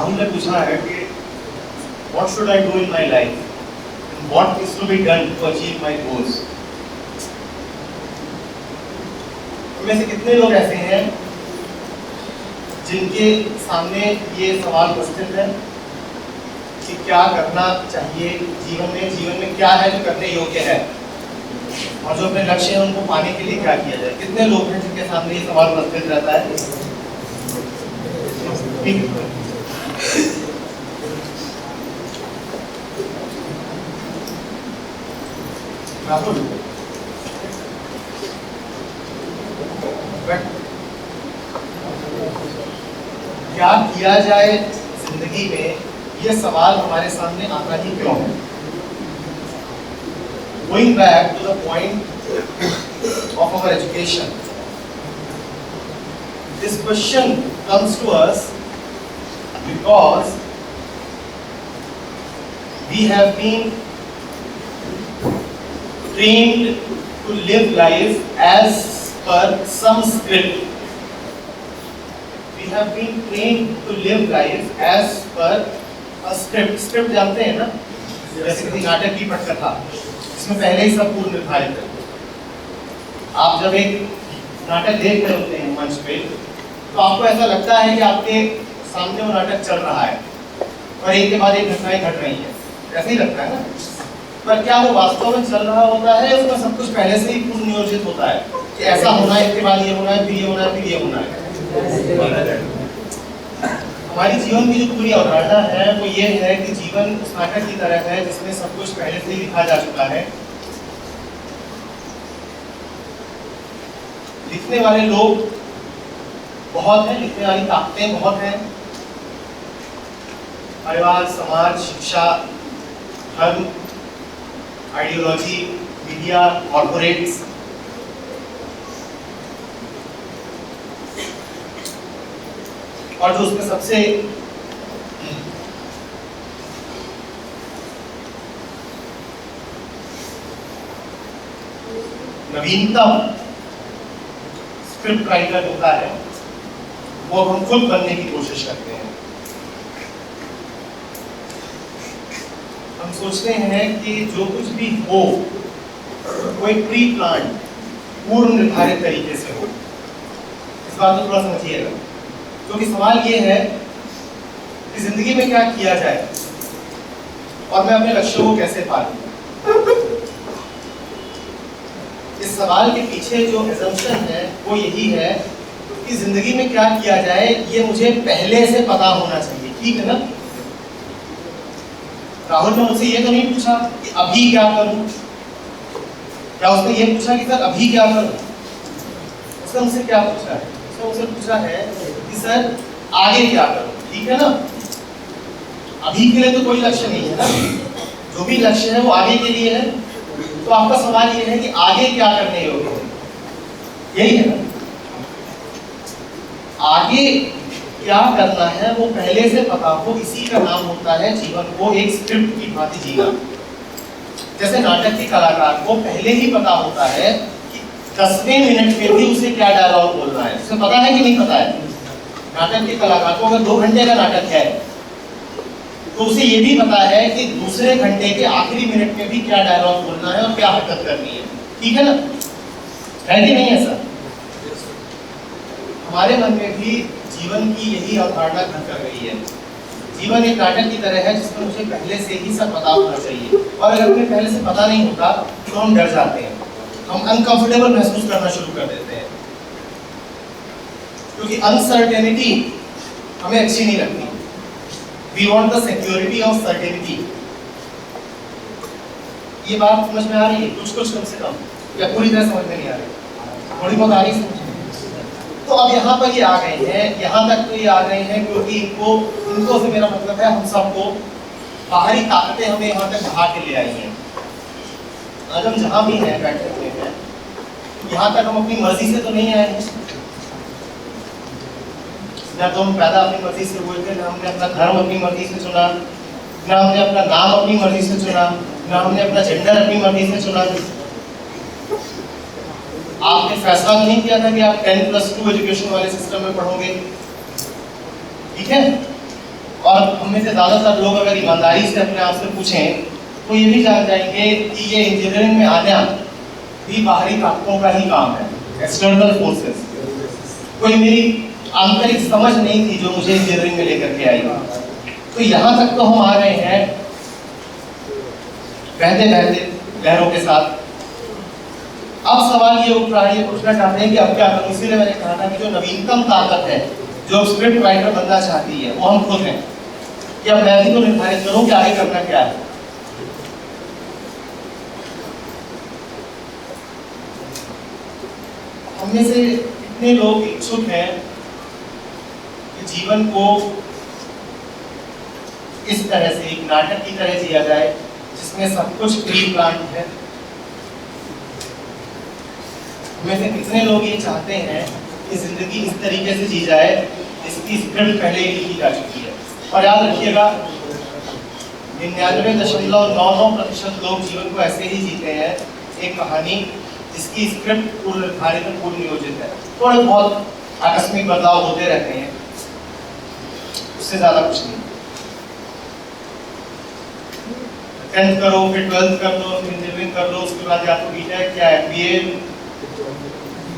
राहुल ने पूछा है कि what should I do in my life, what is to be done to achieve my goals. इनमें से कितने लोग ऐसे हैं जिनके सामने ये सवाल उपस्थित है कि क्या करना चाहिए जीवन में क्या है जो करने योग्य है, और जो अपने लक्ष्य है उनको पाने के लिए क्या किया जाए। कितने लोग हैं जिनके सामने ये सवाल उपस्थित रहता है? राहुल, क्या किया जाए जिंदगी में, ये सवाल हमारे सामने आता ही क्यों है? Going back to the point of our education, this question comes to us because we have been trained to live life as per some script. We have been trained to live life as per a script. Script जानते हैं ना, जैसे किसी नाटक की पटकथा, इसमें पहले ही सब पूर्व निर्धारित है। आप जब एक नाटक देख रहे होते हैं मंच पे, तो आपको ऐसा लगता है कि आपके सामने वो नाटक चल रहा है और एक के बाद एक घटनाएं घट रही हैं, ऐसा ही लगता है ना। पर क्या वो वास्तव में चल रहा होता है? उसमें सब कुछ पहले से ही पूर्व नियोजित होता है कि ऐसा होना है, इसके बाद ये होना है, फिर ये होना है, फिर ये होना है। हमारी जीवन की जो पूरी अवधारणा है वो ये है कि जीवन उस नाटक की तरह है जिसमें सब कुछ पहले से ही लिखा जा चुका है। लिखने वाले लोग बहुत हैं, लिखने वाली ताकतें बहुत हैं। परिवार, समाज, शिक्षा, धर्म, आइडियोलॉजी, मीडिया, कॉर्पोरेट्स। और जो उसमें सबसे नवीनतम स्क्रिप्ट राइटर होता है, वो हम खुद बनने की कोशिश करते हैं। हम सोचते हैं कि जो कुछ भी हो वो एक प्री प्लान, पूर्व निर्धारित तरीके से हो। इस बात को थोड़ा समझिएगा, क्योंकि सवाल ये है कि जिंदगी में क्या किया जाए और मैं अपने लक्ष्यों को कैसे पालूं। इस सवाल के पीछे जो assumption है वो यही है कि जिंदगी में क्या किया जाए ये मुझे पहले से पता होना चाहिए। ठीक है ना? राहुल ने मुझसे ये तो नहीं पूछा कि अभी क्या करूं, क्या उसने ये पूछा कि सर अभी क्या करूं? उसने मुझसे क्या पूछा है? उसने मुझसे पूछा है कि सर आगे क्या करूं। ठीक है ना? अभी के लिए तो कोई लक्ष्य नहीं है ना, जो भी लक्ष्य है वो आगे के लिए है। तो आपका सवाल ये है कि आगे क्या करने योग्य है, यही है ना? आगे क्या करना है वो पहले से पता हो, इसी का नाम होता है जीवन को एक स्क्रिप्ट की भांति जीना। जैसे नाटक के कलाकार को पहले ही पता होता है कि 10वें मिनट में भी उसे क्या डायलॉग बोलना है। उसे पता है कि नहीं पता है? नाटक के कलाकार को अगर 2 घंटे का नाटक है तो उसे ये भी पता है कि दूसरे घंटे के आखिरी मिनट में भी क्या डायलॉग बोलना है और क्या हरकत करनी है। ठीक है ना? है कि नहीं ऐसा? हमारे मन में भी जीवन की यही अवधारणा घर कर रही है। जीवन एक नाटक की तरह है जिसमें मुझे पहले से ही सब पता होना चाहिए, और अगर हमें पहले से पता नहीं होता तो हम डर जाते हैं, हम अनकंफर्टेबल महसूस करना शुरू कर देते हैं, क्योंकि अनसर्टेनिटी हमें अच्छी नहीं लगती। We want the security of certainty. ये बात समझ में आ रही है? कुछ कम से कम, या पूरी तरह समझ में नहीं आ रही? थोड़ी बहुत आ रही समझ। तो अब यहाँ पर ये आ गए हैं, यहाँ तक तो ये आ गए हैं क्योंकि इनको से मेरा मतलब है हम सबको बाहरी ताकतें हमें यहाँ तक बहा के ले आई हैं। आज हम जहाँ भी हैं, बैठे हुए हैं, यहाँ तक हम अपनी मर्जी से तो नहीं आए हैं। ना तो हम पैदा अपनी मर्जी से हुए थे, ना हमने अपना धर्म अपनी मर्जी से चुना, ना हमने अपना नाम अपनी मर्जी से चुना, ना हमने अपना जेंडर अपनी मर्जी से चुना। आपने फैसला नहीं किया था कि आप 10+2 एजुकेशन वाले सिस्टम में पढ़ोगे, ठीक है? और हम में से ज़्यादातर लोग अगर ईमानदारी से अपने आप से पूछें तो ये भी जान जाएंगे कि ये इंजीनियरिंग में आना भी बाहरी ताकतों का ही काम है, एक्सटर्नल फोर्सेस। कोई मेरी आंतरिक समझ नहीं थी जो मुझे इंजीनियरिंग में लेकर के आई। तो यहाँ तक तो हम आ गए हैं बहते बहते लहरों के साथ। अब सवाल ये उठ रहा है, ये पूछना चाहते हैं कि अब क्या करूं। इसीलिए मैंने कहा था कि जो नवीनतम ताकत है, जो स्क्रिप्ट राइटर बनना चाहती है, वो हम खुद हैं। कि अब मैं भी तो निर्धारित करूं कि आगे करना क्या है। हम में से कितने लोग इच्छुक हैं कि जीवन को इस तरह से एक नाटक की तरह जिया जाए जिसमें सब कुछ प्री प्लान है। हमें से कितने लोग ये चाहते हैं कि जिंदगी इस तरीके से जी जाए जिसकी स्क्रिप्ट पहले ही लिखी जा चुकी है। और याद रखिएगा 99.99% लोग जीवन को ऐसे ही जीते हैं, एक कहानी जिसकी स्क्रिप्ट पूर्व निर्धारित और पूर्व नियोजित है। थोड़े बहुत आकस्मिक बदलाव होते रहते हैं, उससे ज्यादा कुछ नहीं। 10th करो, फिर 12th कर लो, फिर इंजीनियरिंग कर लो, उसके बाद या तो बीटेक या एमबीए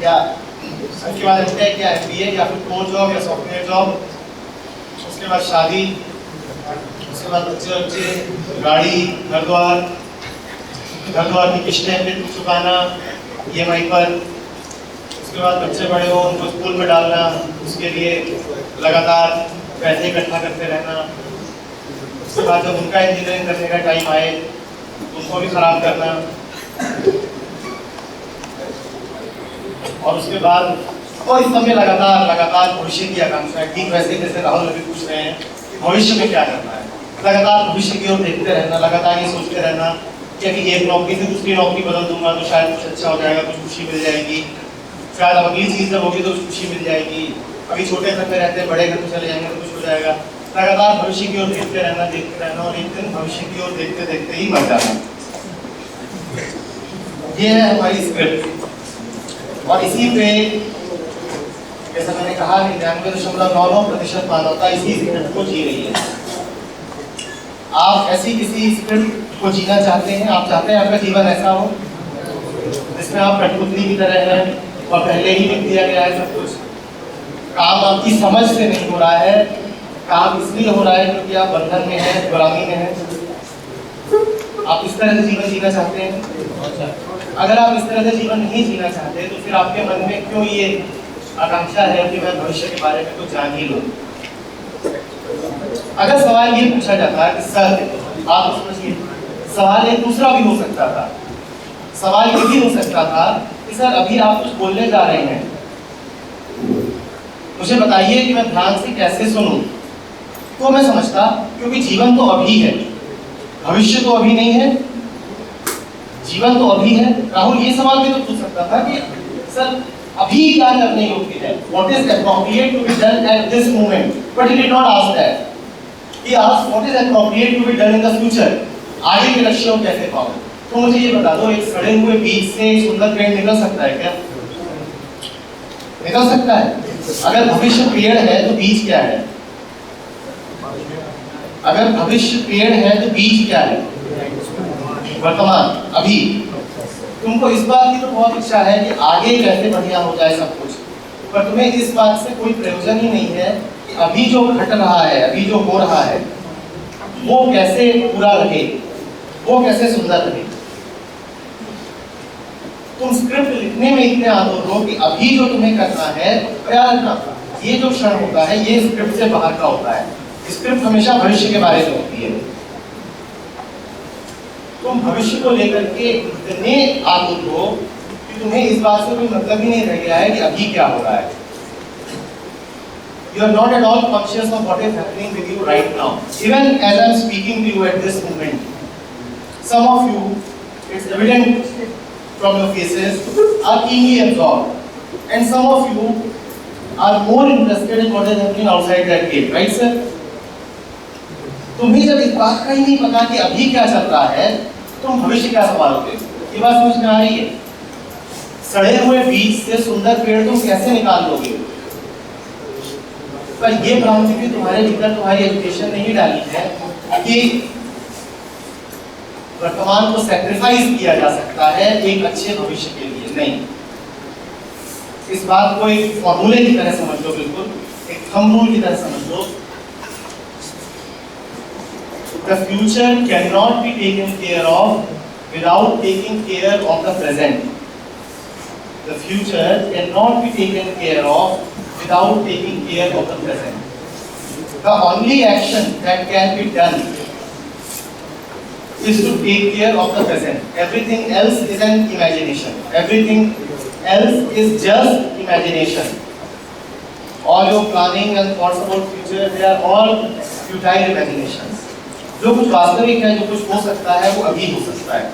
या उसके बाद एमटेक या एमबीए या फिर कोर जॉब या सॉफ्टवेयर जॉब, उसके बाद शादी, उसके बाद बच्चे, गाड़ी, घर द्वार की किस्तें फिर चुकाना EMI पर, उसके बाद बच्चे बड़े हो, उनको स्कूल में डालना, उसके लिए लगातार पैसे इकट्ठा करते रहना। उसके बाद जब उनका इंजीनियरिंग करने का टाइम आए उनको भी खराब करना। और उसके बाद और इस समय लगातार भविष्य की आकांक्षा है। ठीक वैसे जैसे राहुल अभी पूछ रहे हैं कि भविष्य में क्या करना है, लगातार भविष्य की ओर देखते रहना, लगातार ये सोचते रहना कि अभी एक नौकरी से दूसरी नौकरी बदल दूंगा तो शायद कुछ अच्छा हो जाएगा, कुछ खुशी मिल जाएगी, शायद अब अगली चीज़ जब होगी तो खुशी मिल जाएगी, अभी छोटे घर में रहते हैं बड़े घर में चले जाएंगे तो कुछ हो जाएगा। लगातार भविष्य की ओर देखते रहना और एक दिन भविष्य की ओर देखते देखते ही मर जाना। ये है हमारी स्क्रिप्ट। और इसी पे जैसा मैंने कहा 99.99% मानवता इसी स्क्रिप्ट को जी रही है। आप ऐसी किसी स्क्रिप्ट को जीना चाहते हैं? आप चाहते हैं आपका जीवन ऐसा हो जिसमें आप कठपुतली की तरह हैं और पहले ही लिख दिया गया है सब कुछ, काम आपकी समझ से नहीं हो रहा है, काम इसलिए हो रहा है क्योंकि आप बंधन में हैं, गुलामी में हैं। आप इस तरह से जीवन जीना चाहते हैं? अगर आप इस तरह से जीवन नहीं जीना चाहते तो फिर आपके मन में क्यों ये आकांक्षा है कि मैं भविष्य के बारे में कुछ जान ही लूं? अगर सवाल ये पूछा जाता है कि सर आप समझिए, सवाल एक दूसरा भी हो सकता था। सवाल ये भी हो सकता था कि सर अभी आप कुछ बोलने जा रहे हैं, मुझे बताइए कि मैं ध्यान से कैसे सुनूं। तो मैं समझता क्योंकि जीवन तो अभी है, भविष्य तो अभी नहीं है, जीवन तो अभी है। राहुल ये सवाल भी तो पूछ सकता था कि सर अभी क्या करने योग्य है, what is appropriate to be done at this moment, but he did not ask that. He asked what is appropriate to be done in the future, आगे के लक्ष्यों को कैसे पाऊं। तो मुझे ये बता दो, एक सड़े हुए बीज से सुंदर पेड़ निकल सकता है क्या? निकल सकता है। अगर भविष्य पेड़ है तो बीज क्या है? अगर भविष्य पेड़ है तो बीज क्या है? वर्तमान, अभी। तुमको इस बात की तो बहुत इच्छा है कि आगे कैसे बढ़िया हो जाए सब कुछ, पर तुम्हें इस बात से कोई प्रयोजन ही नहीं है कि अभी जो घट रहा है, अभी जो हो रहा है, वो कैसे पूरा रहे, वो कैसे सुंदर रहे। तुम स्क्रिप्ट लिखने में इतने आतुर हो कि अभी जो तुम्हें करना है, याद रखना, ये जो क्षण होता है ये स्क्रिप्ट से बाहर का होता है। स्क्रिप्ट हमेशा भविष्य के बारे में होती है। तुम भविष्य को लेकर के इतने आतुर हो कि तुम्हें इस बात से कोई मतलब ही नहीं रह गया है कि अभी क्या हो रहा है। You are not at all conscious of what is happening with you right now. Even as I am speaking to you at this moment, some of you, it's evident from your faces, are keenly absorbed, and some of you are more interested in what is happening outside that gate, right, sir? तुम्हें जब इस बात का ही नहीं पता कि अभी क्या चल रहा है, तुम भविष्य क्या संभालोगे? ये बात समझ में आ रही है? सड़े हुए बीज से सुंदर पेड़ तुम कैसे निकाल लोगे? पर ये भ्रांति भी तुम्हारे भीतर तुम्हारी एजुकेशन ने ही डाली है कि वर्तमान को सैक्रिफाइस किया जा सकता है एक अच्छे भविष्य के लिए। नहीं, इस बात को एक फॉर्मूले की तरह समझ लो, बिल्कुल एक थंब रूल की तरह समझ लो। The future cannot be taken care of without taking care of the present. The future cannot be taken care of without taking care of the present. The only action that can be done is to take care of the present. Everything else is an imagination. Everything else is just imagination. All your planning and thoughts about future, they are all futile imaginations. जो कुछ वास्तविक है, जो कुछ हो सकता है, वो अभी हो सकता है।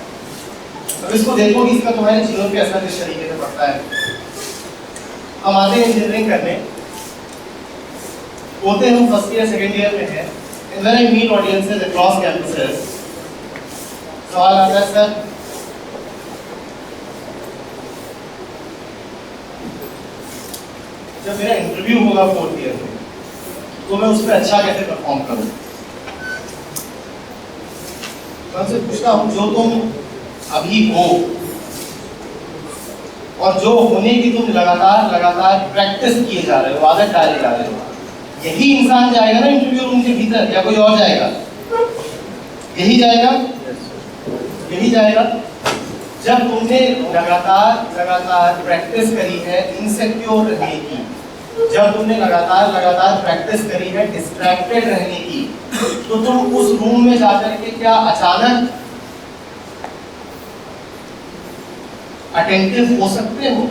अब इसको देखो कि इसका तुम्हारे जीवन पे असर किस तरीके से पड़ता है। हम आते हैं इंजीनियरिंग करने, होते हम फर्स्ट ईयर सेकेंड ईयर में हैं, and when I meet audiences across campuses, सवाल आता है सर जब मेरा इंटरव्यू होगा फोर्थ ईयर में तो मैं उसमें अच्छा कैसे परफॉर्म करूं। मैं उनसे पूछता हूं जो तुम अभी हो और जो होने की तुम लगातार प्रैक्टिस किए जा रहे हो, आदत डाले जा रहे हो, यही इंसान जाएगा ना इंटरव्यू रूम के भीतर, या कोई और जाएगा? यही जाएगा, यही जाएगा। जब तुमने लगातार प्रैक्टिस करी है इनसिक्योर रहने की, जब तुमने लगातार प्रैक्टिस करी है डिस्ट्रैक्टेड रहने की, तो तुम उस रूम में जाकर के क्या अचानक अटेंटिव हो सकते हो?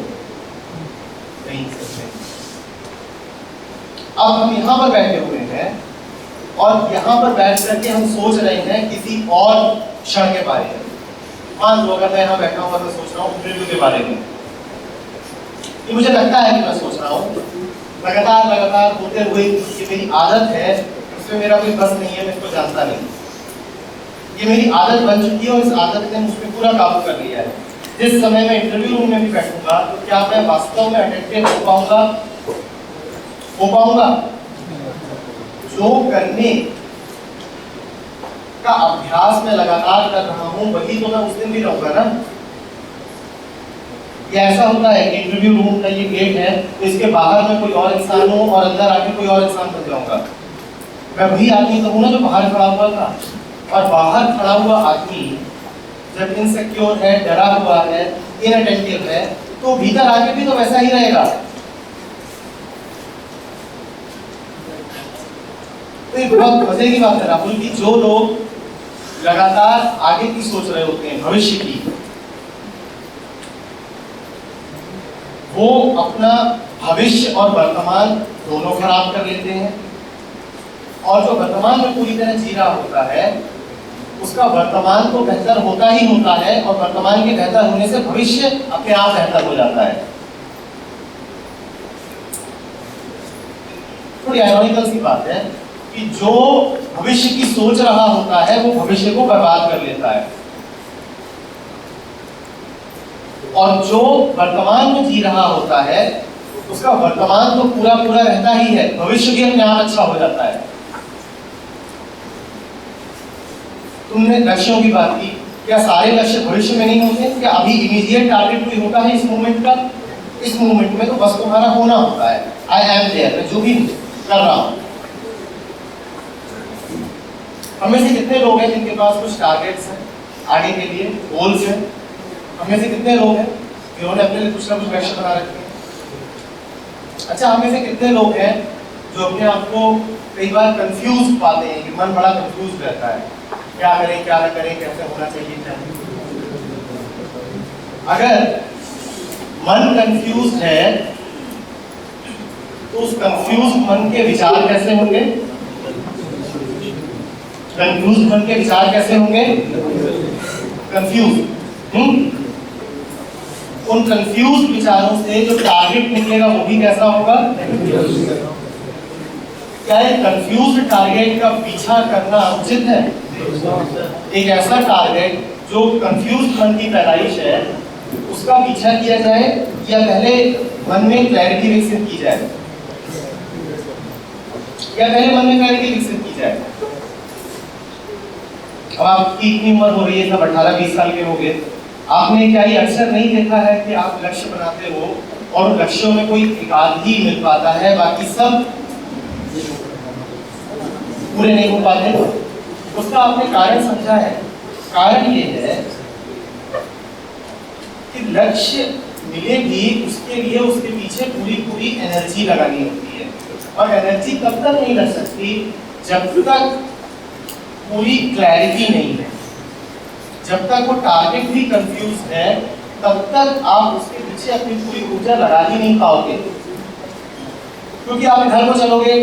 नहीं सकते। अब हम यहाँ पर बैठे हुए हैं और यहाँ पर बैठ करके हम सोच रहे हैं किसी और क्षण के बारे में। मान लो अगर मैं यहाँ बैठा हूँ और मैं सोच रहा हूँ इंटरव्यू के बारे में, ये मुझे लगता है कि मैं सोच रहा हूँ, लगातार होते हुए ये मेरी आदत है, उसमें मेरा कोई बस नहीं है, मैं इसको जानता नहीं, ये मेरी आदत बन चुकी है और इस आदत ने मुझ पर पूरा काबू कर लिया है। जिस समय मैं इंटरव्यू रूम में भी बैठूंगा तो क्या मैं वास्तव में अटेंटिव हो पाऊंगा? जो करने का अभ्यास मैं लगातार कर रहा हूं वही तो मैं उस दिन भी रहूंगा ना। ये ऐसा होता है कि इंटरव्यू रूम का ये गेट है तो इसके बाहर में कोई और इंसान हो और अंदर आके कोई और इंसान बन जाऊंगा। मैं वही आदमी तो हूं ना जो बाहर खड़ा हुआ था, और बाहर खड़ा हुआ आदमी जब इनसिक्योर है, डरा हुआ है, इनअटेंटिव है, तो भीतर आके भी तो वैसा ही रहेगा। तो ये बहुत मजे की बात है राहुल कि जो लोग लगातार आगे की सोच रहे होते हैं, भविष्य की, वो अपना भविष्य और वर्तमान दोनों खराब कर लेते हैं, और जो वर्तमान में पूरी तरह जी रहा होता है उसका वर्तमान तो बेहतर होता ही होता है, और वर्तमान के बेहतर होने से भविष्य अपने आप बेहतर हो जाता है। थोड़ी आयरॉनिकल सी बात है कि जो भविष्य की सोच रहा होता है वो भविष्य को बर्बाद कर लेता है, और जो वर्तमान में जी रहा होता है उसका वर्तमान तो पूरा रहता ही है, भविष्य भी अपने आप अच्छा हो जाता है। तुमने लक्ष्यों की बात की, क्या सारे लक्ष्य भविष्य में नहीं होते? क्या अभी इमीडिएट टारगेट कोई होता है इस मूवमेंट का? इस मूवमेंट में तो बस तुम्हारा होना होता है, आई एम देयर, मैं जो भी कर रहा हूं। हमें से कितने लोग हैं जिनके पास कुछ टारगेट्स हैं आगे के लिए, गोल्स हैं? हमें से कितने लोग हैं जिन्होंने अपने लिए कुछ ना कुछ लक्ष्य बना रखे हैं? अच्छा, हमें से कितने लोग हैं जो अपने आप को कई बार कंफ्यूज पाते हैं कि मन बड़ा कंफ्यूज रहता है, क्या करें क्या न करें, कैसे होना चाहिए क्या? अगर मन कंफ्यूज है तो उस कंफ्यूज मन के विचार कैसे होंगे? कंफ्यूज मन के विचार कैसे होंगे? कंफ्यूज। उन कंफ्यूज विचारों से जो टारगेट निकलेगा वो भी कैसा होगा? क्या एक कंफ्यूज टारगेट का पीछा करना उचित है? एक ऐसा टारगेट जो कंफ्यूज मन की पैदाइश है उसका पीछा किया जाए, या पहले मन में क्लैरिटी विकसित की जाए? या पहले मन में क्लैरिटी विकसित की जाए। अब आपकी इतनी उम्र हो रही है, सब 18-20 साल के हो गए, आपने क्या ये अक्सर नहीं देखा है कि आप लक्ष्य बनाते हो और लक्ष्यों में कोई एक आध ही मिल पाता है, बाकी सब पूरे नहीं हो पाते? उसका आपने कारण समझा है? कारण ये है कि लक्ष्य मिले भी उसके लिए उसके पीछे पूरी एनर्जी लगानी होती है, और एनर्जी तब तक नहीं लग सकती जब तक पूरी क्लैरिटी नहीं है, जब तक वो टारगेट भी कंफ्यूज है, तब तक आप उसके पीछे अपनी पूरी ऊर्जा लगा ही नहीं पाओगे। क्योंकि आप घर को चलोगे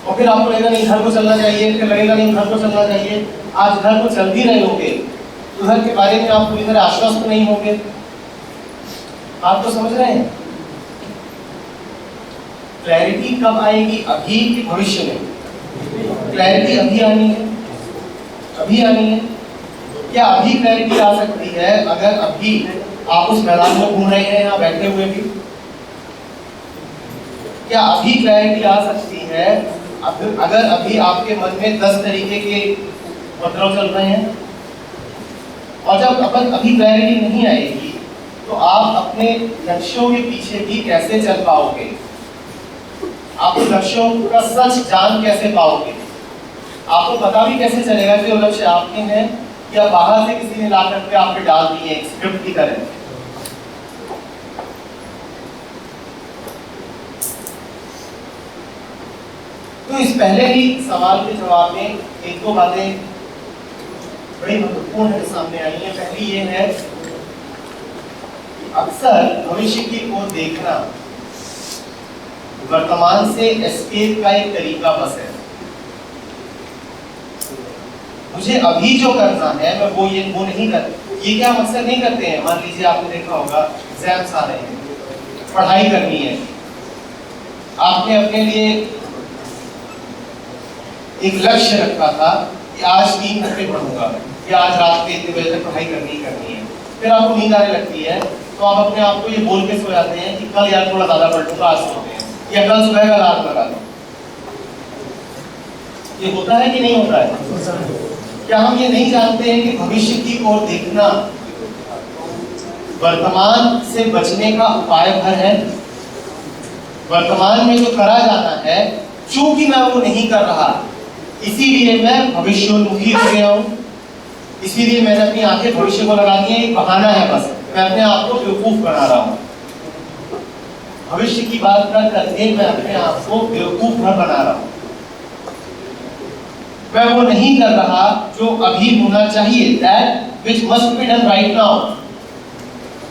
और फिर आपको लगेगा नहीं घर को चलना चाहिए, फिर लगेगा नहीं घर को चलना चाहिए। आज घर को चल भी रहे होगे, उधर के बारे में आप पूरी तरह आश्वस्त नहीं होगे। आप तो समझ रहे हैं? क्लैरिटी कब आएगी? अभी की भविष्य में? क्लैरिटी अभी आनी है, अभी आनी है। क्या अभी क्लैरिटी आ सकती है अगर अभी आप उस मैदान में घूम रहे हैं यहाँ बैठे हुए भी? क्या अभी क्लैरिटी आ सकती है अगर अभी आपके मन में 10 तरीके के उपद्रव चल रहे हैं? और जब अपन अभी क्लैरिटी नहीं आएगी तो आप अपने लक्ष्यों के पीछे भी कैसे चल पाओगे? आप लक्ष्यों का सच जान कैसे पाओगे? आपको पता भी कैसे चलेगा कि वो लक्ष्य आपके हैं या बाहर से किसी ने ला करके आप पे डाल दिए एक स्क्रिप्ट की तरह? तो इस पहले ही सवाल के जवाब में एक दो बातें बड़ी महत्वपूर्ण है सामने आई है। पहली ये है, अक्सर भविष्य की ओर देखना वर्तमान से एस्केप का एक तरीका बस है। मुझे अभी जो करना है मैं वो नहीं कर, ये क्या हम अक्सर नहीं करते हैं। मान लीजिए आपने देखा होगा एग्जाम्स आ रहे हैं, पढ़ाई करनी है, आपने अपने लिए एक लक्ष्य रखा था कि आज 3 घंटे पढ़ूंगा या आज रात के इतने बजे तक पढ़ाई करनी है। फिर आपको नींद आने लगती है तो आप अपने आप को ये बोल के सो जाते हैं कि कल यार थोड़ा ज्यादा पढ़ लूंगा, आज सोते हैं, या कल सुबह का अलार्म लगा लो। ये होता है कि नहीं होता है? क्या हम ये नहीं जानते हैं कि भविष्य की ओर देखना वर्तमान से बचने का उपाय भर है? वर्तमान में जो करा जाना है, चूंकि मैं वो नहीं कर रहा, इसीलिए मैं भविष्योन्मुखी हो गया हूं, इसीलिए मैंने अपनी आंखें भविष्य को लगा दी है। एक बहाना है बस, मैं अपने आप को बेवकूफ बना रहा हूं। भविष्य की बात कर करके मैं अपने आप को बेवकूफ बना रहा हूं। मैं वो नहीं कर रहा जो अभी होना चाहिए, that which must be done right now.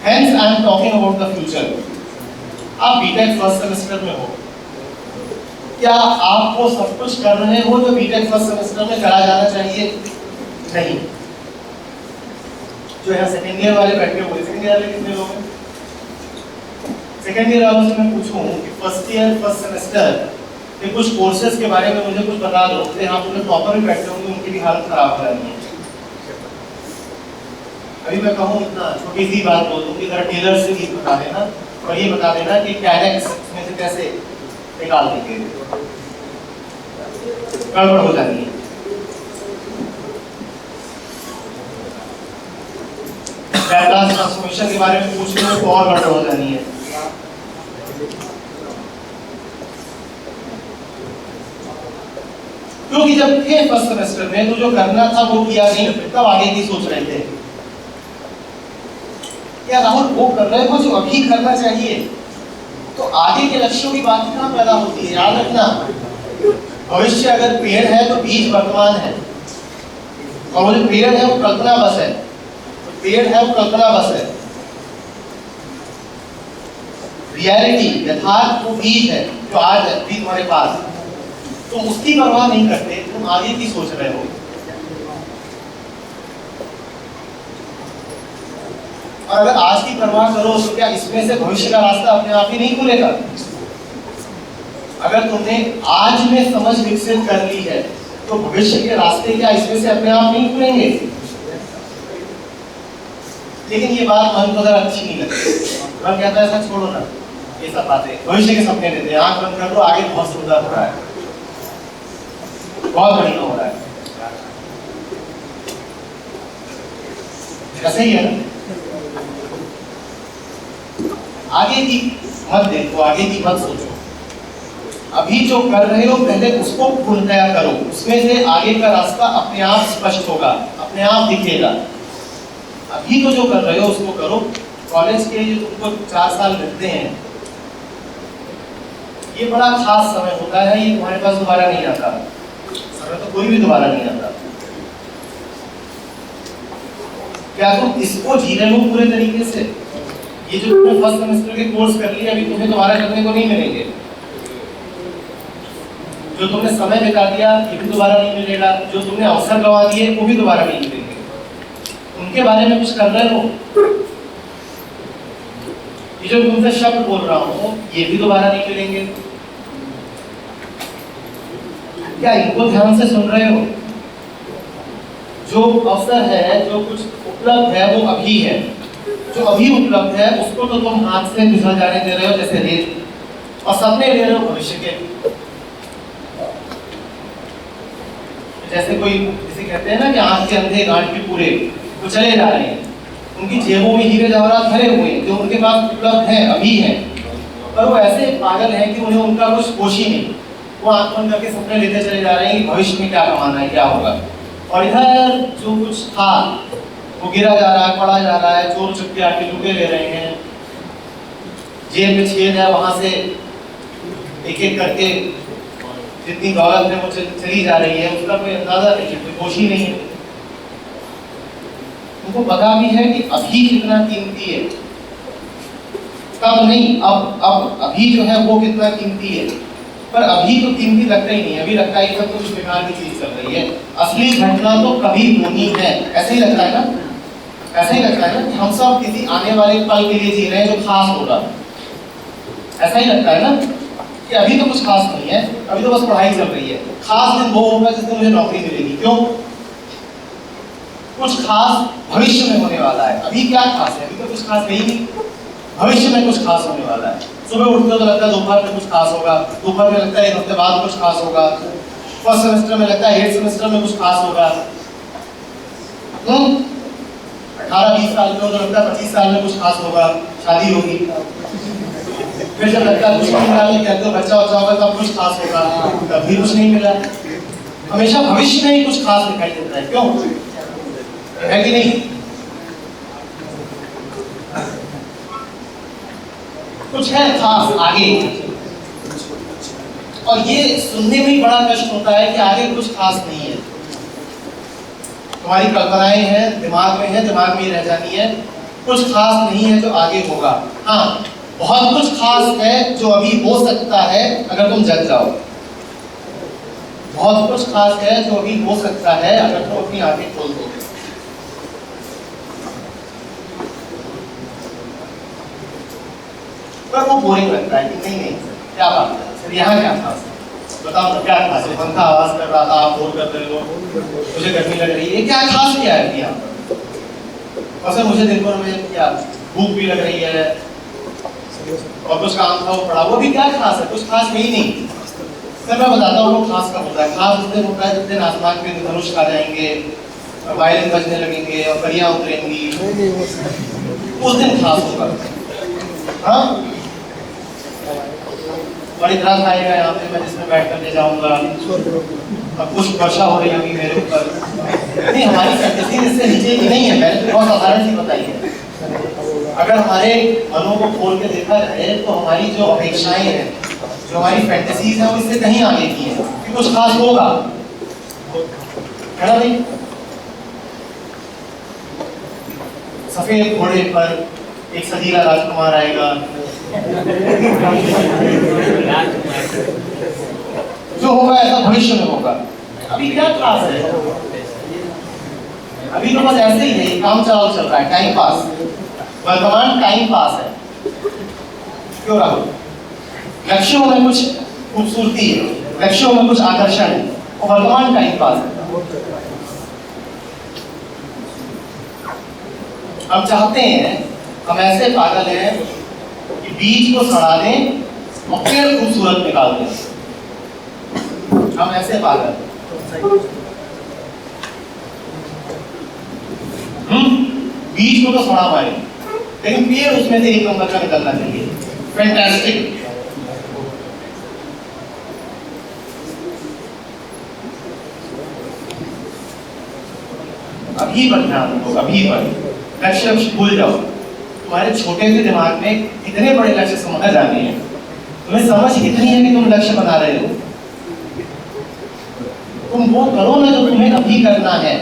Hence I am talking about the future. आप बीटेक फर्स्ट सेमेस्टर में हो, क्या आप वो सब कुछ कर रहे हो जो बीटेक फर्स्ट सेमेस्टर में करा जाना चाहिए? नहीं। जो यहाँ सेकेंड ईयर वाले बैठे हुए, सेकेंड ईयर वाले कितने लोग हैं? सेकेंड ईयर वालों से मैं पूछूं कि फर्स्ट ईयर फर्स्ट सेमेस्टर के कुछ कोर्सेज के बारे में मुझे कुछ बता दो, तो यहाँ पूरे टॉपर भी बैठे होंगे, उनकी भी हालत खराब हो रही है। अभी मैं कहूँ इतना छोटी सी बात बोल दूँ कि जरा टेलर से भी बता देना और ये बता देना कि कैडेक्स में से कैसे निकाल देंगे, गड़बड़ हो जाती है। लैप्लास ट्रांसफॉर्मेशन के बारे में पूछ लो तो और गड़बड़ हो जानी है। क्योंकि जब थे फर्स्ट सेमेस्टर में तो जो करना था वो किया नहीं, तब आगे की सोच रहे थे। क्या राहुल वो कर रहे हो जो अभी करना चाहिए, तो आगे के लक्ष्यों की बात कहाँ पैदा होती है? याद रखना, भविष्य अगर पेड़ है तो बीज वर्तमान है, और वो जो पेड़ है वो कल्पना बस है, पेड़ है वो कल्पना बस है। रियलिटी यथार्थ वो बीज है जो आज है भी तुम्हारे पास, तुम उसकी परवाह नहीं करते, तुम आगे की सोच रहे हो। और अगर आज की परवाह करो तो क्या इसमें से भविष्य का रास्ता अपने आप ही नहीं खुलेगा? अगर तुमने आज में समझ विकसित कर ली है तो भविष्य के रास्ते क्या इसमें से अपने आप नहीं खुलेंगे? लेकिन ये बात मन को जरा अच्छी नहीं लगती। मन कहता है ऐसा छोड़ो ना, ये सब बातें, भविष्य के सपने लेते हैं, आंख बंद कर लो, आगे बहुत सुंदर हो रहा है। बहुत बढ़िया हो रहा है, ऐसा ही है ना। आगे की मत देखो, आगे की मत सोचो, अभी जो कर रहे हो पहले उसको पूर्णतया करो, उसमें से आगे का रास्ता अपने आप स्पष्ट होगा, अपने आप दिखेगा। अभी तो जो कर रहे हो उसको करो। कॉलेज के जो तुमको 4 साल मिलते हैं, ये बड़ा खास समय होता है, ये तुम्हारे पास दोबारा नहीं आता, समय तो कोई भी दोबारा नहीं आता। क्या तुम इसको जी रहे हो पूरे तरीके से? ये जो तुमने फर्स्ट सेमेस्टर के कोर्स कर लिए, अभी तुम्हें दोबारा करने को नहीं मिलेंगे। जो तुमने समय बिता दिया ये भी दोबारा नहीं मिलेगा, जो तुमने अवसर गंवा दिए वो भी दोबारा नहीं मिलेंगे। उनके बारे में कुछ कर रहे हो, ये जो तुमसे शब्द बोल रहा हूँ ये भी दोबारा नहीं मिलेंगे। क्या इनको ध्यान से सुन रहे हो? जो अवसर है, जो कुछ उपलब्ध है वो अभी है, जो अभी उपलब्ध है उसको तो तुम हाथ से फिसल जाने दे रहे हो जैसे रेत, और सपने ले रहे हो भविष्य के। जैसे कोई जिसे कहते हैं ना कि आंख के अंधे गांठ के पूरे, वो चले जा रहे हैं, उनकी जेबों में हीरे जवाहरात भरे हुए हैं जो उनके पास उपलब्ध हैं, अभी हैं, पर वो ऐसे पागल हैं कि उन्हें उनका कुछ होश ही नहीं। वो आंख बंद करके सपने लेते चले जा रहे हैं कि भविष्य में क्या कमाना है, क्या होगा। और इधर जो कुछ था वो गिरा जा रहा है, पड़ा जा रहा है, चोर चुपके आके लुटे ले रहे हैं, जेब में छेद है वहां से एक एक करके जितनी दौलत है वो चली जा रही है, उसका कोई अंदाजा नहीं है, कोई होश ही नहीं है। उनको पता भी है कि अभी कितना कीमती है, तब नहीं, अब अभी जो है वो कितना कीमती है, पर अभी तो कीमती लगता ही नहीं, अभी लगता है कि सब कुछ बेकार की चीज चल रही है। असली घटना तो कभी होनी है, ऐसे ही लगता है ना, ऐसा ही लगता है ना कि हम सब किसी आने वाले पल के लिए जी रहे हैं जो खास होगा। ऐसा ही लगता है ना कि अभी तो कुछ खास नहीं है, अभी तो बस पढ़ाई चल रही है। खास दिन वो होगा जिस दिन मुझे नौकरी मिलेगी। क्यों? कुछ खास भविष्य में होने वाला है। अभी क्या खास है? अभी तो कुछ खास है ही नहीं, भविष्य में कुछ खास होने वाला है। सुबह उठते तो लगता है दोपहर में कुछ खास होगा, दोपहर में लगता है 1 हफ्ते बाद कुछ खास होगा, फर्स्ट सेमेस्टर में लगता है 8 सेमेस्टर में कुछ खास होगा। 18-20 साल में तो लगता है 25 साल में कुछ खास होगा, शादी होगी। फिर जब लगता है कुछ नहीं मिला, कहते हो बच्चा होगा तब कुछ खास होगा, तब भी कुछ नहीं मिला। हमेशा भविष्य में ही कुछ खास दिखाई देता है। क्यों? है कि नहीं? कुछ है खास आगे, और ये सुनने में ही बड़ा कष्ट होता है कि आगे कुछ खास नहीं है। तुम्हारी कल्पनाएं हैं, दिमाग में है, दिमाग में ही रह जाती है। कुछ खास नहीं है जो आगे होगा। हाँ, बहुत कुछ खास है जो अभी हो सकता है अगर तुम जग जाओ। बहुत कुछ खास है जो अभी हो सकता है अगर तुम अपनी आंखें खोल दो। पर वो बोरिंग लगता है कि नहीं क्या बात है सर, यहाँ क्या खास है, बताओ ना क्या खास है। पंखा आवाज कर रहा था, आप बोर कर रहे हो, मुझे गर्मी लग रही है, क्या खास क्या है यहाँ पर? और सर मुझे दिन भर में क्या भूख भी लग रही है और कुछ काम था वो पड़ा, वो भी क्या खास है? कुछ खास है ही नहीं। सर मैं बताता हूँ वो खास कब होता है। खास उस दिन होता है जिस दिन आसमान पे धनुष आ जाएंगे, वायलिन बजने लगेंगे और परियां उतरेंगी, उस दिन खास होगा। हाँ, बड़ी रात आएगा यहाँ पे, मैं जिसमें बैठ कर ले जाऊंगा और कुछ वर्षा हो रही होगी मेरे ऊपर। नहीं, हमारी फैंटेसी इससे नीचे की नहीं है, मैंने बहुत साधारण सी बताई है। अगर हमारे मनों को खोल के देखा जाए तो हमारी जो अपेक्षाएं हैं, जो हमारी फैंटेसीज हैं, वो इससे कहीं आगे की है कि कुछ खास होगा, है ना भाई? सफेद घोड़े पर एक सजीला राजकुमार आएगा, जो होगा ऐसा भविष्य में होगा। अभी क्या खास है? अभी तो बस ऐसे ही है, काम चलाओ चल रहा है, टाइम पास, वर्तमान टाइम पास है। क्यों राहुल? लक्ष्यों में कुछ खूबसूरती है, लक्ष्यों में कुछ आकर्षण है, और वर्तमान टाइम पास है। हम चाहते हैं, हम ऐसे पागल हैं कि बीज को सड़ा दें और पेड़ खूबसूरत निकाल दें। हम ऐसे पागल, बीज को तो सड़ा पाए, लेकिन पेड़ उसमें से 1 नंबर का निकलना चाहिए। फैंटास्टिक। अभी पर ध्यान दो, अभी पर लक्ष्य भूल जाओ। तुम्हारे छोटे से दिमाग में कितने बड़े लक्ष्य समझ आते हैं, तुम्हें समझ कितनी है कि तुम लक्ष्य बना रहे हो। तुम वो करो ना जो तुम्हें अभी करना है।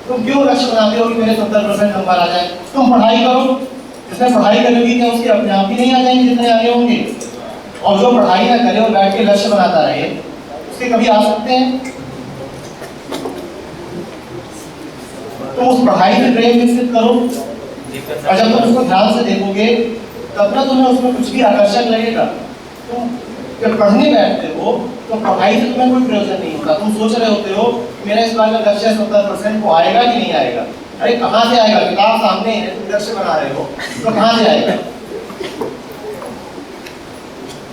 तुम क्यों लक्ष्य बनाते हो कि मेरे 70% नंबर आ जाए? तुम पढ़ाई करो, जिसने पढ़ाई करोगी क्या उसके अपने आप ही नहीं आ जाएंगे जितने आगे होंगे? और जो पढ़ाई ना करे और बैठ के लक्ष्य बनाता रहे, उसके कभी आ सकते हैं? तुम उस पढ़ाई में प्रेम विकसित करो, और जब तुम उसको ध्यान से देखोगे तब ना तुम्हें उसमें कुछ भी आकर्षक लगेगा। तुम जब पढ़ने बैठते हो तो पढ़ाई से तुम्हें कोई प्रयोजन नहीं होता। तुम सोच रहे होते हो मेरा इस बार का लक्ष्य 70% को आएगा कि नहीं आएगा। अरे कहाँ से आएगा? किताब सामने है, तुम लक्ष्य बना रहे हो तो कहाँ से आएगा?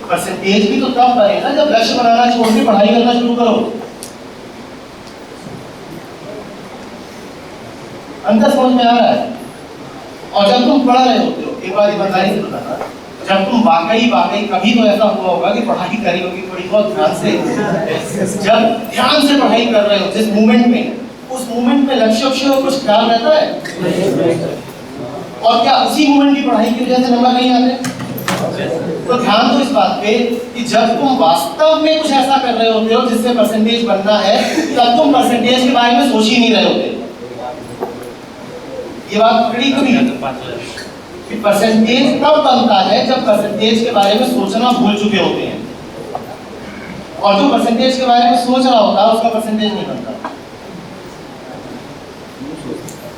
परसेंटेज भी तो तब बने ना जब लक्ष्य बनाना छोड़ के पढ़ाई करना शुरू करो। अंतर समझ में आ रहा है? और जब तुम पढ़ रहे होते हो, एक बार ईमानदारी से बताना, जब तुम वाकई कभी तो ऐसा हुआ होगा कि पढ़ाई करी होगी थोड़ी बहुत ध्यान से, जब ध्यान से पढ़ाई कर रहे हो जिस मोमेंट में, उस मोमेंट में लक्ष्य का कुछ ख्याल रहता है? और क्या उसी मोमेंट की पढ़ाई की वजह से नंबर नहीं आते? तो ध्यान दो इस बात पे कि जब तुम वास्तव में कुछ ऐसा कर रहे होते हो जिससे परसेंटेज बनना है, तब तुम परसेंटेज के बारे में सोच ही नहीं रहे होते। ये बात पकड़ी कभी कि परसेंटेज तब बनता है जब परसेंटेज के बारे में सोचना भूल चुके होते हैं, और जो परसेंटेज के बारे में सोच रहा होता है उसका परसेंटेज नहीं बनता।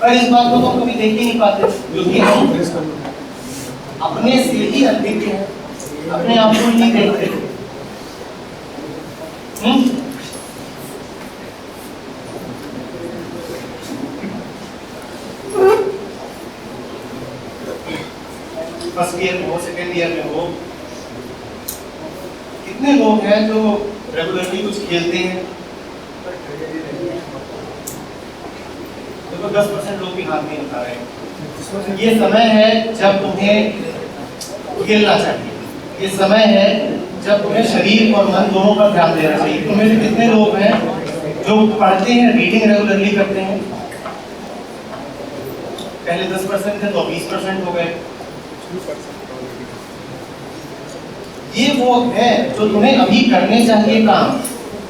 और इस बात को तो कभी देख ही नहीं पाते, क्योंकि हम अपने से ही अधिक हैं, अपने आप को नहीं देखते। फर्स्ट ईयर में हो, सेकेंड ईयर में हो, कितने लोग हैं जो रेगुलरली कुछ खेलते हैं? देखो 10% लोग भी हाथ नहीं उठा रहे। ये समय है जब तुम्हें खेलना चाहिए, ये समय है जब तुम्हें शरीर और मन दोनों पर ध्यान देना चाहिए। तुम्हें से कितने लोग हैं जो पढ़ते हैं, रीडिंग रेगुलरली करते हैं? पहले 10% थे तो 20% हो गए। ये वो है जो तुम्हें अभी करने चाहिए काम,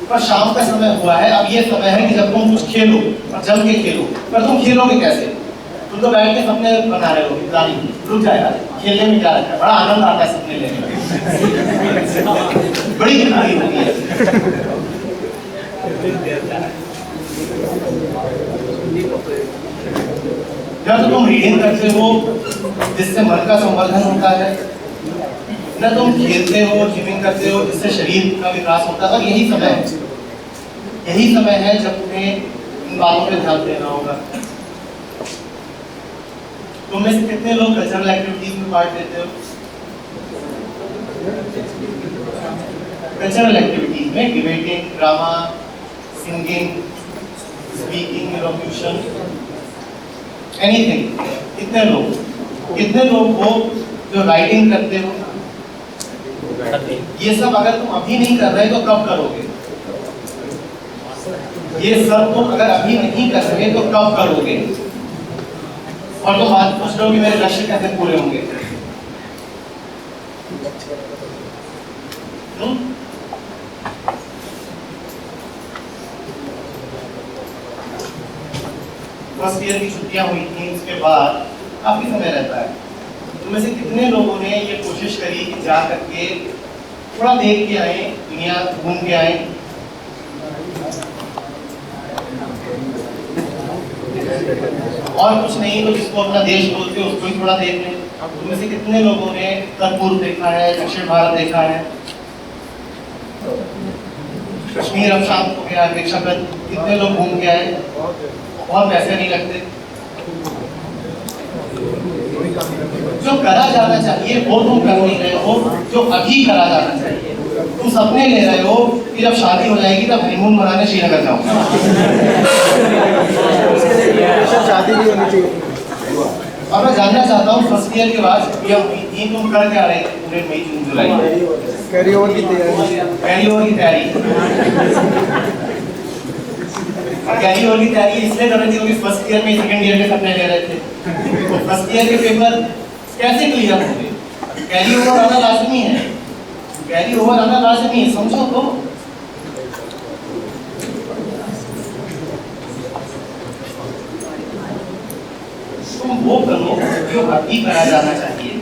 पर शाम का समय हुआ है। अब ये समय है कि जब तुम कुछ खेलो और जम के खेलो, पर तुम खेलोगे कैसे? तुम तो बैठ के सपने बना रहे हो, प्लानिंग रुक जाएगा। खेलने में क्या रहता है? बड़ा आनंद आता है सपने लेने में, बड़ी बीमारी होती है। जब तुम रीडिंग करते हो जिससे मन का संवर्धन होता है, ना तुम खेलते हो, जिमिंग करते हो जिससे शरीर का विकास होता है, और यही समय है जब तुम्हें इन बातों पे ध्यान देना होगा। तुम में से कितने लोग कल्चरल एक्टिविटीज में पार्ट लेते हो? कल्चरल एक्टिविटीज में debating, drama, singing, speaking, elocution, anything. कितने लोग हो जो राइटिंग करते हो? ये सब अगर तुम अभी नहीं कर रहे तो कब करोगे? ये सब तुम अगर अभी नहीं कर रहे तो कब करोगे? और तुम बात पूछ रहे हो कि मेरे लक्ष्य कैसे पूरे होंगे? फर्स्ट ईयर की छुट्टियां हुई थी, उसके बाद काफी समय रहता है। तुम में से कितने लोगों ने ये कोशिश करी कि जा करके थोड़ा देख के आए, दुनिया घूम के आए? और कुछ नहीं तो जिसको अपना देश बोलते हो उसको ही थोड़ा देख लें। तुम में से कितने लोगों ने उत्तर पूर्व देखा है, दक्षिण भारत देखा है? कश्मीर अब शाम को गया, अपेक्षाकृत कितने लोग घूम के आए? बहुत पैसे नहीं लगते। जो करा जाना चाहिए वो तुम कर नहीं रहे हो, जो अभी करा जाना चाहिए। तुम सपने ले रहे हो कि कि जब शादी हो जाएगी तब हनीमून मनाने श्रीनगर जाऊंगा। शादी भी होनी चाहिए। और मैं जानना चाहता हूँ फर्स्ट ईयर के बाद ये तुम कर क्या रहे थे पूरे मई जून जुलाई? कैरी ओवर की तैयारी। कैरी ओवर की तैयारी इसलिए कर रहे थे क्योंकि फर्स्ट ईयर में सेकंड ईयर के सपने ले रहे थे। तो फर्स्ट ईयर के पेपर कैसे क्लियर होंगे? कैरी ओवर आना लाजमी है, कैरी ओवर आना लाजमी है, समझो तो। तुम वो करो जो अभी करा जाना चाहिए,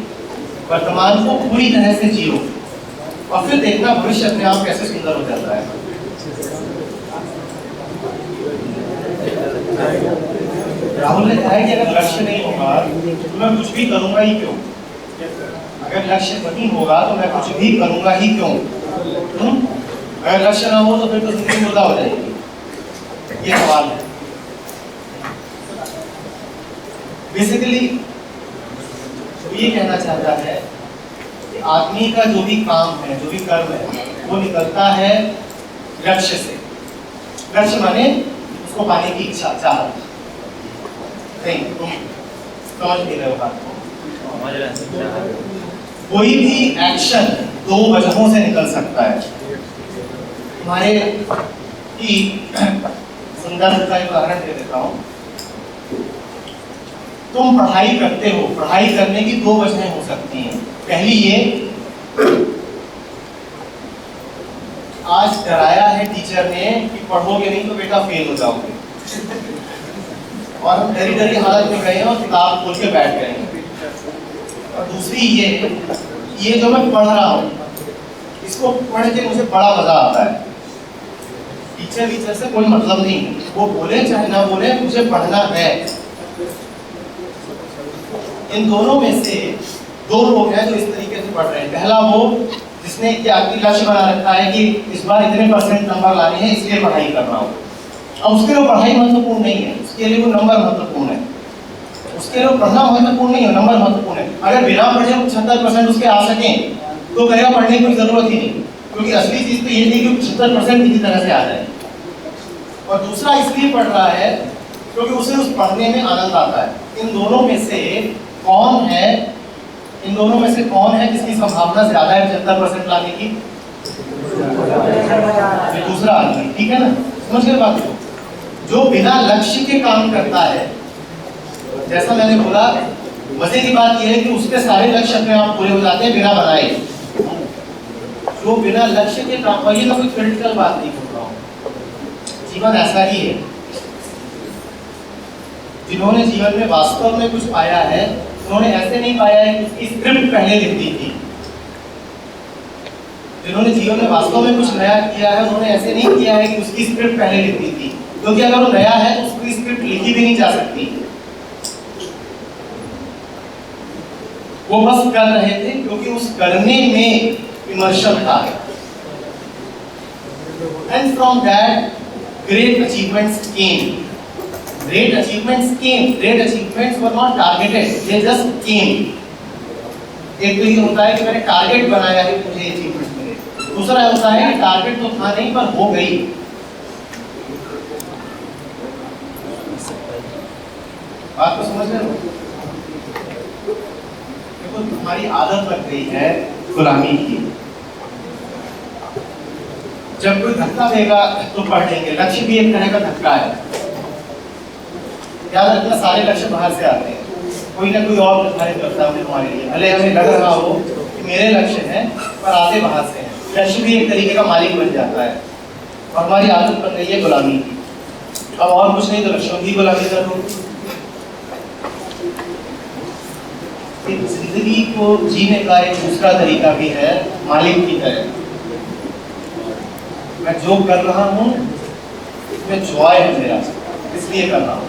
वर्तमान को पूरी तरह से जियो और फिर देखना भविष्य अपने आप कैसे सुंदर हो जाता है। राहुल ने कहा कि अगर लक्ष्य नहीं होगा तो मैं कुछ भी करूंगा ही क्यों? अगर लक्ष्य नहीं होगा तो मैं कुछ भी करूंगा ही क्यों? अगर लक्ष्य ना हो तो फिर तो जिंदगी मुर्दा हो जाएगी। ये सवाल है। बेसिकली तो ये कहना चाहता है कि आदमी का जो भी काम है, जो भी कर्म है, वो निकलता है लक्ष्य से। लक्ष्य माने उसको पाने की इच्छा, चाहत। नहीं, तुम समझ नहीं रहे हो बात को। कोई भी एक्शन दो वजहों से निकल सकता है। तुम्हारे की संदर्भ का एक उदाहरण दे देता हूँ। तुम पढ़ाई करते हो, पढ़ाई करने की दो वजहें हो सकती हैं। पहली ये, आज डराया है टीचर ने कि पढ़ोगे नहीं तो बेटा फेल हो जाओगे, और हम डरी डरी हालत में गए और किताब खोल के बैठ गए। और दूसरी ये जो मैं पढ़ रहा हूँ इसको पढ़ के मुझे बड़ा मजा आता है। टीचर से कोई मतलब नहीं, वो बोले चाहे ना बोले, मुझे पढ़ना है। इन दोनों में से दो लोग हैं जो इस तरीके से पढ़ रहे हैं। पहला वो जिसने ये आखिरी लक्ष्य बना रखा है कि इस बार इतने % नंबर लाने हैं इसलिए पढ़ाई कर रहा हूँ। अब उसके लिए पढ़ाई महत्वपूर्ण नहीं है, उसके लिए वो नंबर महत्वपूर्ण है। उसके लिए पढ़ना महत्वपूर्ण नहीं है, नंबर महत्वपूर्ण है। अगर बिना पढ़े 75% उसके आ सके तो कहेगा पढ़ने की कोई जरूरत ही नहीं, क्योंकि असली चीज तो ये थी कि 75% किसी तरह से आ जाए। और दूसरा इसलिए पढ़ रहा है क्योंकि उसे उस पढ़ने में आनंद आता है। इन दोनों में से कौन है जिसकी संभावना ज्यादा है 75% लाने की? दूसरा आदमी, ठीक है ना? समझ गए बात को? जो बिना लक्ष्य के काम करता है, जैसा मैंने बोला, मजे की बात यह है कि उसके सारे लक्ष्य अपने आप पूरे हो जाते हैं बिना बनाए। जो बिना लक्ष्य के काम, और ये मैं कोई क्रिटिकल बात नहीं बोल रहा हूँ, जीवन ऐसा ही है। जिन्होंने जीवन में वास्तव में कुछ पाया है उन्होंने ऐसे नहीं पाया है कि उसकी स्क्रिप्ट पहले लिख दी थी। जिन्होंने जीवन में वास्तव में कुछ नया किया है उन्होंने ऐसे नहीं किया है कि उसकी स्क्रिप्ट पहले लिख दी थी, क्योंकि अगर वो नया है तो उसकी स्क्रिप्ट लिखी भी नहीं जा सकती। वो बस कर रहे थे क्योंकि उस करने में इमर्शन था। And from that great achievements came. Great achievements were not targeted, they just came. एक तो ये होता है कि मैंने टारगेट बनाया है मुझे अचीवमेंट मिले, दूसरा होता है कि टारगेट तो था नहीं पर हो गई। बात को समझ रहे हो? देखो तुम्हारी आदत लग गई है गुलामी की। जब कोई धक्का देगा तो पढ़ लेंगे। लक्ष्य भी एक तरह का धक्का है। याद रखना, सारे लक्ष्य बाहर से आते हैं, कोई ना कोई और निर्धारित करता है तुम्हारे लिए। भले हमें लग रहा हो कि मेरे लक्ष्य हैं पर आते बाहर से हैं। लक्ष्य भी एक तरीके का मालिक बन जाता है और हमारी आदत बन गई है गुलामी की। अब और कुछ नहीं तो लक्ष्यों की गुलामी कर लो। जिंदगी को जीने का एक दूसरा तरीका भी है मालिक की तरह। मैं जो कर रहा हूँ उसमें जॉय है मेरा, इसलिए कर रहा हूँ।